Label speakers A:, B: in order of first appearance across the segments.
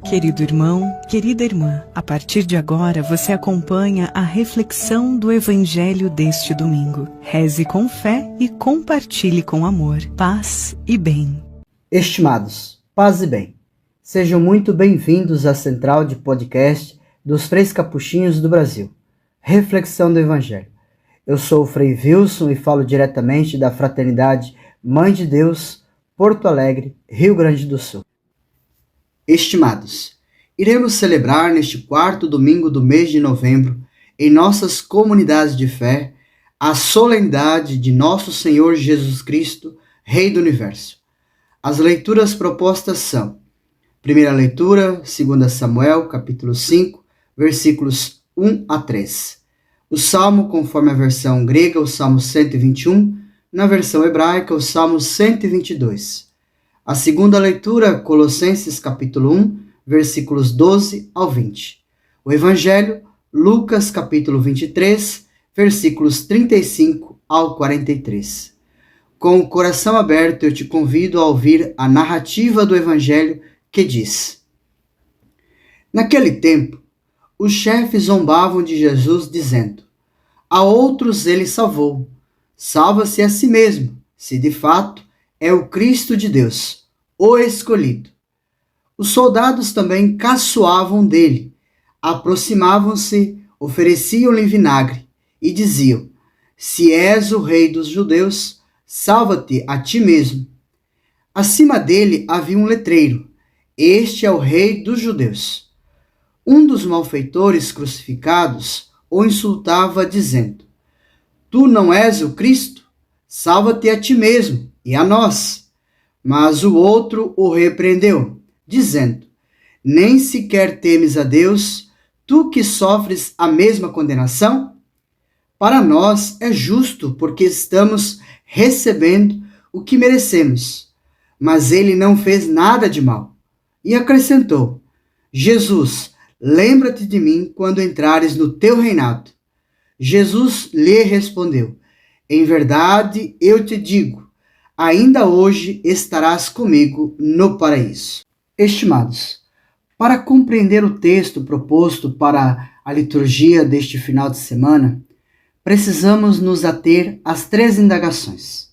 A: Querido irmão, querida irmã, a partir de agora você acompanha a reflexão do Evangelho deste domingo. Reze com fé e compartilhe com amor, paz e bem.
B: Estimados, paz e bem. Sejam muito bem-vindos à central de podcast dos Freis Capuchinhos do Brasil. Reflexão do Evangelho. Eu sou o Frei Wilson e falo diretamente da Fraternidade Mãe de Deus, Porto Alegre, Rio Grande do Sul. Estimados, iremos celebrar neste quarto domingo do mês de novembro, em nossas comunidades de fé, a solenidade de Nosso Senhor Jesus Cristo, Rei do Universo. As leituras propostas são: primeira leitura, 2 Samuel, capítulo 5, versículos 1 a 3. O Salmo, conforme a versão grega, o Salmo 121, na versão hebraica, o Salmo 122. A segunda leitura, Colossenses capítulo 1, versículos 12 ao 20. O Evangelho, Lucas capítulo 23, versículos 35 ao 43. Com o coração aberto, eu te convido a ouvir a narrativa do Evangelho que diz: Naquele tempo, os chefes zombavam de Jesus, dizendo: A outros ele salvou. Salva-se a si mesmo, se de fato é o Cristo de Deus, o escolhido. Os soldados também caçoavam dele, aproximavam-se, ofereciam-lhe vinagre e diziam: Se és o rei dos judeus, salva-te a ti mesmo. Acima dele havia um letreiro: Este é o rei dos judeus. Um dos malfeitores crucificados o insultava, dizendo: Tu não és o Cristo? Salva-te a ti mesmo e a nós. Mas o outro o repreendeu, dizendo: Nem sequer temes a Deus, tu que sofres a mesma condenação? Para nós é justo, porque estamos recebendo o que merecemos. Mas ele não fez nada de mal. E acrescentou: Jesus, lembra-te de mim quando entrares no teu reinado. Jesus lhe respondeu: Em verdade eu te digo, ainda hoje estarás comigo no paraíso. Estimados, para compreender o texto proposto para a liturgia deste final de semana, precisamos nos ater às 3 indagações.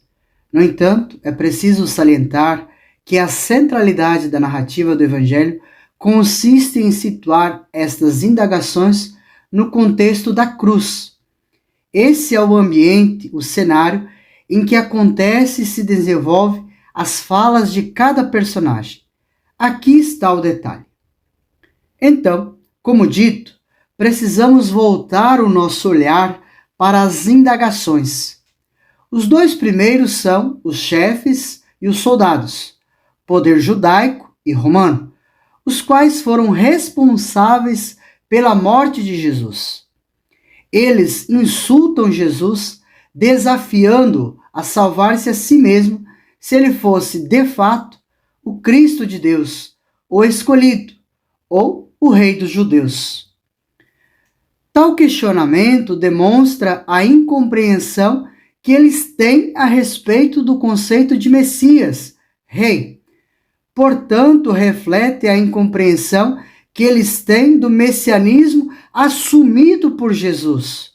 B: No entanto, é preciso salientar que a centralidade da narrativa do Evangelho consiste em situar estas indagações no contexto da cruz. Esse é o ambiente, o cenário, em que acontece e se desenvolve as falas de cada personagem. Aqui está o detalhe. Então, como dito, precisamos voltar o nosso olhar para as indagações. Os 2 primeiros são os chefes e os soldados, poder judaico e romano, os quais foram responsáveis pela morte de Jesus. Eles insultam Jesus, desafiando-o a salvar-se a si mesmo, se ele fosse, de fato, o Cristo de Deus, o escolhido, ou o Rei dos Judeus. Tal questionamento demonstra a incompreensão que eles têm a respeito do conceito de Messias, Rei. Portanto, reflete a incompreensão que eles têm do messianismo assumido por Jesus,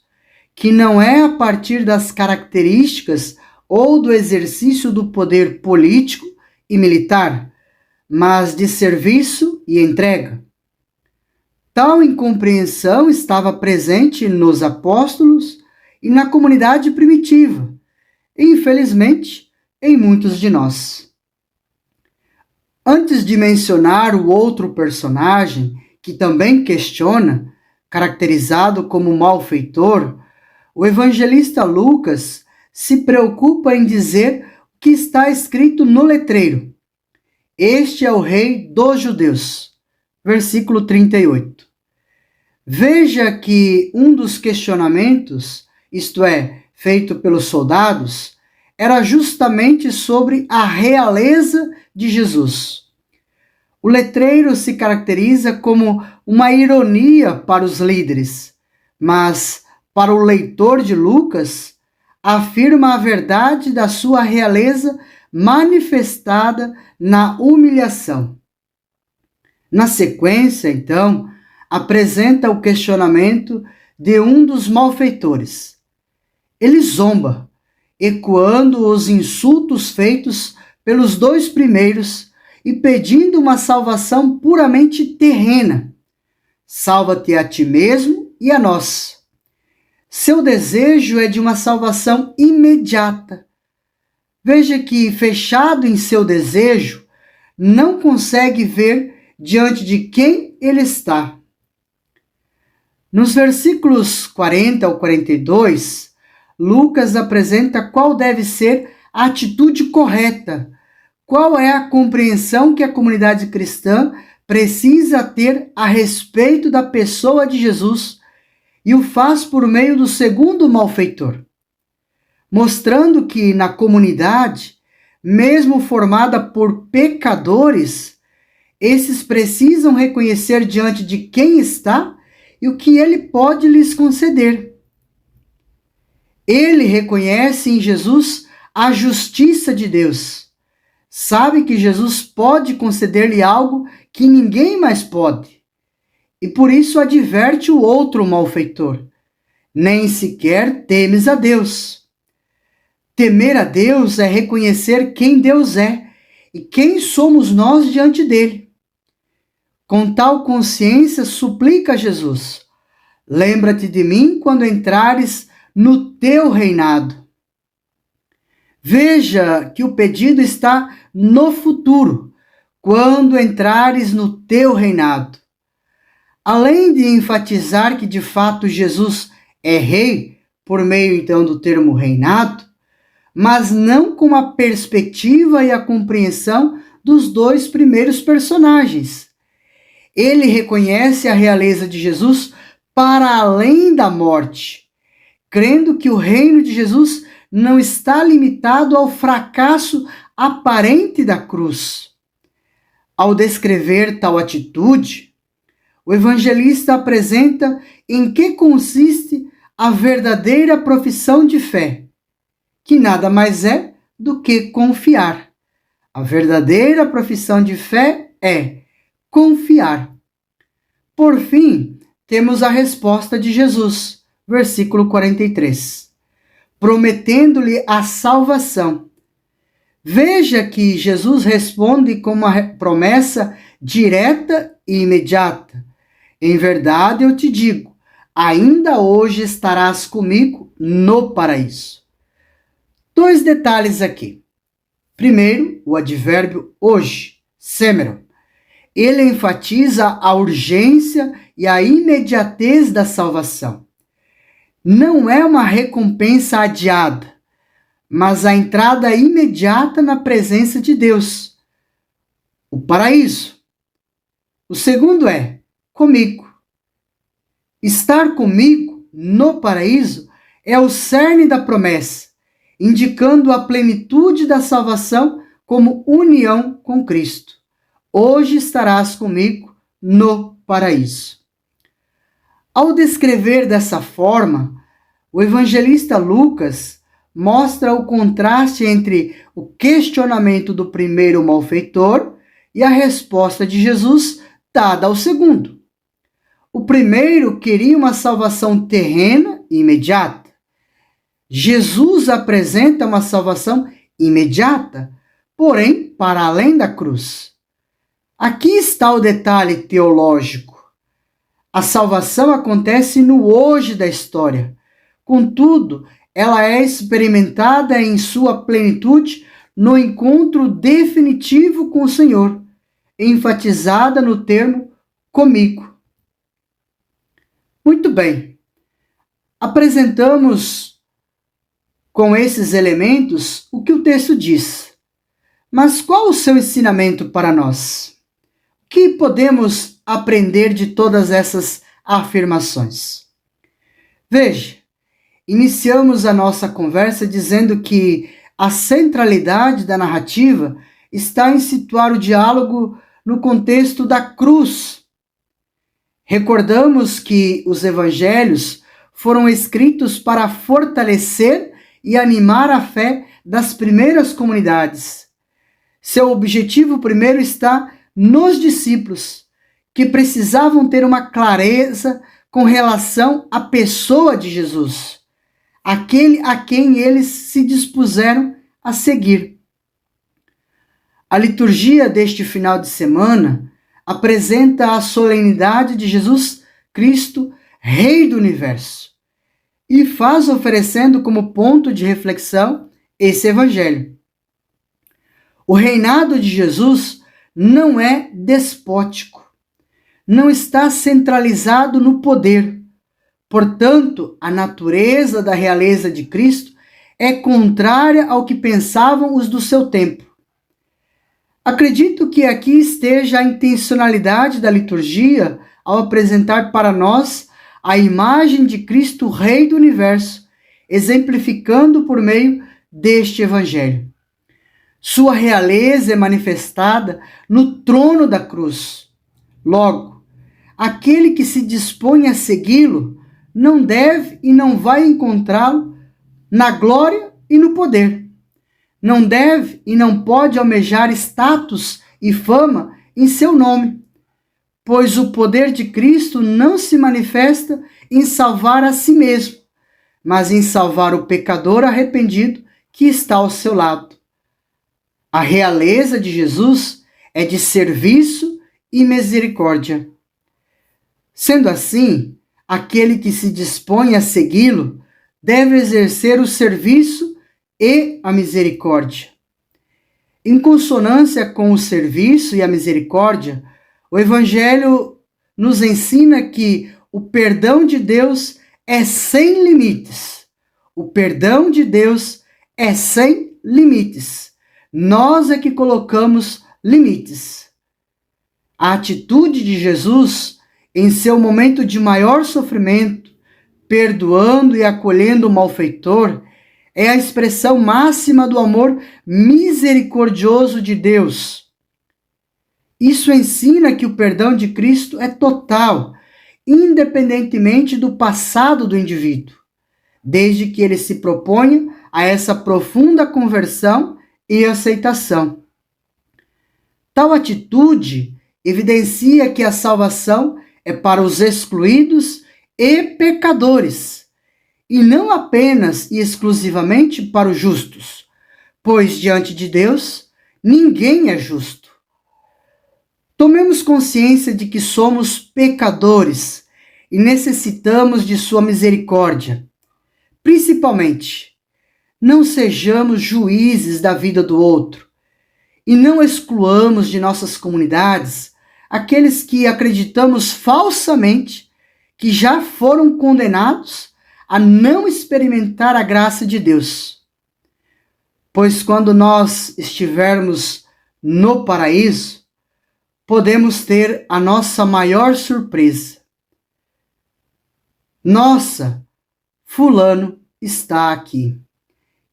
B: que não é a partir das características ou do exercício do poder político e militar, mas de serviço e entrega. Tal incompreensão estava presente nos apóstolos e na comunidade primitiva, e, infelizmente, em muitos de nós. Antes de mencionar o outro personagem, que também questiona, caracterizado como malfeitor, o evangelista Lucas se preocupa em dizer o que está escrito no letreiro: Este é o rei dos judeus. Versículo 38. Veja que um dos questionamentos, isto é, feito pelos soldados, era justamente sobre a realeza de Jesus. O letreiro se caracteriza como uma ironia para os líderes, mas para o leitor de Lucas, afirma a verdade da sua realeza manifestada na humilhação. Na sequência, então, apresenta o questionamento de um dos malfeitores. Ele zomba, ecoando os insultos feitos pelos dois primeiros e pedindo uma salvação puramente terrena. Salva-te a ti mesmo e a nós. Seu desejo é de uma salvação imediata. Veja que, fechado em seu desejo, não consegue ver diante de quem ele está. Nos versículos 40 ao 42, Lucas apresenta qual deve ser a atitude correta, qual é a compreensão que a comunidade cristã precisa ter a respeito da pessoa de Jesus, e o faz por meio do segundo malfeitor, mostrando que na comunidade, mesmo formada por pecadores, esses precisam reconhecer diante de quem está e o que ele pode lhes conceder. Ele reconhece em Jesus a justiça de Deus. Sabe que Jesus pode conceder-lhe algo que ninguém mais pode. E por isso adverte o outro malfeitor: nem sequer temes a Deus. Temer a Deus é reconhecer quem Deus é e quem somos nós diante dele. Com tal consciência, suplica a Jesus: lembra-te de mim quando entrares no teu reinado. Veja que o pedido está no futuro, quando entrares no teu reinado. Além de enfatizar que de fato Jesus é rei, por meio então do termo reinado, mas não com a perspectiva e a compreensão dos dois primeiros personagens. Ele reconhece a realeza de Jesus para além da morte, crendo que o reino de Jesus não está limitado ao fracasso aparente da cruz. Ao descrever tal atitude, o evangelista apresenta em que consiste a verdadeira profissão de fé, que nada mais é do que confiar. A verdadeira profissão de fé é confiar. Por fim, temos a resposta de Jesus, versículo 43, prometendo-lhe a salvação. Veja que Jesus responde com uma promessa direta e imediata. Em verdade eu te digo, ainda hoje estarás comigo no paraíso. Dois detalhes aqui. Primeiro, o advérbio hoje, semeron. Ele enfatiza a urgência e a imediatez da salvação. Não é uma recompensa adiada, mas a entrada imediata na presença de Deus, o paraíso. O segundo é comigo. Estar comigo no paraíso é o cerne da promessa, indicando a plenitude da salvação como união com Cristo. Hoje estarás comigo no paraíso. Ao descrever dessa forma, o evangelista Lucas mostra o contraste entre o questionamento do primeiro malfeitor e a resposta de Jesus dada ao segundo. O primeiro queria uma salvação terrena e imediata. Jesus apresenta uma salvação imediata, porém para além da cruz. Aqui está o detalhe teológico. A salvação acontece no hoje da história. Contudo, ela é experimentada em sua plenitude no encontro definitivo com o Senhor, enfatizada no termo comigo. Muito bem. Apresentamos com esses elementos o que o texto diz. Mas qual o seu ensinamento para nós? O que podemos aprender de todas essas afirmações? Veja, iniciamos a nossa conversa dizendo que a centralidade da narrativa está em situar o diálogo no contexto da cruz. Recordamos que os evangelhos foram escritos para fortalecer e animar a fé das primeiras comunidades. Seu objetivo primeiro está nos discípulos, que precisavam ter uma clareza com relação à pessoa de Jesus, aquele a quem eles se dispuseram a seguir. A liturgia deste final de semana apresenta a solenidade de Jesus Cristo, Rei do Universo, e faz oferecendo como ponto de reflexão esse evangelho. O reinado de Jesus não é despótico, não está centralizado no poder. Portanto, a natureza da realeza de Cristo é contrária ao que pensavam os do seu tempo. Acredito que aqui esteja a intencionalidade da liturgia ao apresentar para nós a imagem de Cristo, Rei do Universo, exemplificando por meio deste Evangelho. Sua realeza é manifestada no trono da cruz. Logo, aquele que se dispõe a segui-lo não deve e não vai encontrá-lo na glória e no poder. Não deve e não pode almejar status e fama em seu nome, pois o poder de Cristo não se manifesta em salvar a si mesmo, mas em salvar o pecador arrependido que está ao seu lado. A realeza de Jesus é de serviço e misericórdia. Sendo assim, aquele que se dispõe a segui-lo deve exercer o serviço e a misericórdia. Em consonância com o serviço e a misericórdia, o Evangelho nos ensina que o perdão de Deus é sem limites. O perdão de Deus é sem limites. Nós é que colocamos limites. A atitude de Jesus, em seu momento de maior sofrimento, perdoando e acolhendo o malfeitor, é a expressão máxima do amor misericordioso de Deus. Isso ensina que o perdão de Cristo é total, independentemente do passado do indivíduo, desde que ele se proponha a essa profunda conversão e aceitação. Tal atitude evidencia que a salvação é para os excluídos e pecadores, e não apenas e exclusivamente para os justos, pois diante de Deus ninguém é justo. Tomemos consciência de que somos pecadores e necessitamos de sua misericórdia. Principalmente, não sejamos juízes da vida do outro e não excluamos de nossas comunidades aqueles que acreditamos falsamente que já foram condenados a não experimentar a graça de Deus. Pois quando nós estivermos no paraíso, podemos ter a nossa maior surpresa. Nossa, fulano está aqui.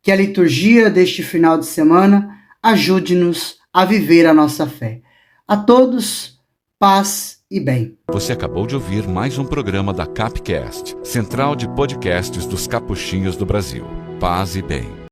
B: Que a liturgia deste final de semana ajude-nos a viver a nossa fé. A todos, paz e bem.
C: Você acabou de ouvir mais um programa da Capcast, Central de Podcasts dos Capuchinhos do Brasil. Paz e bem.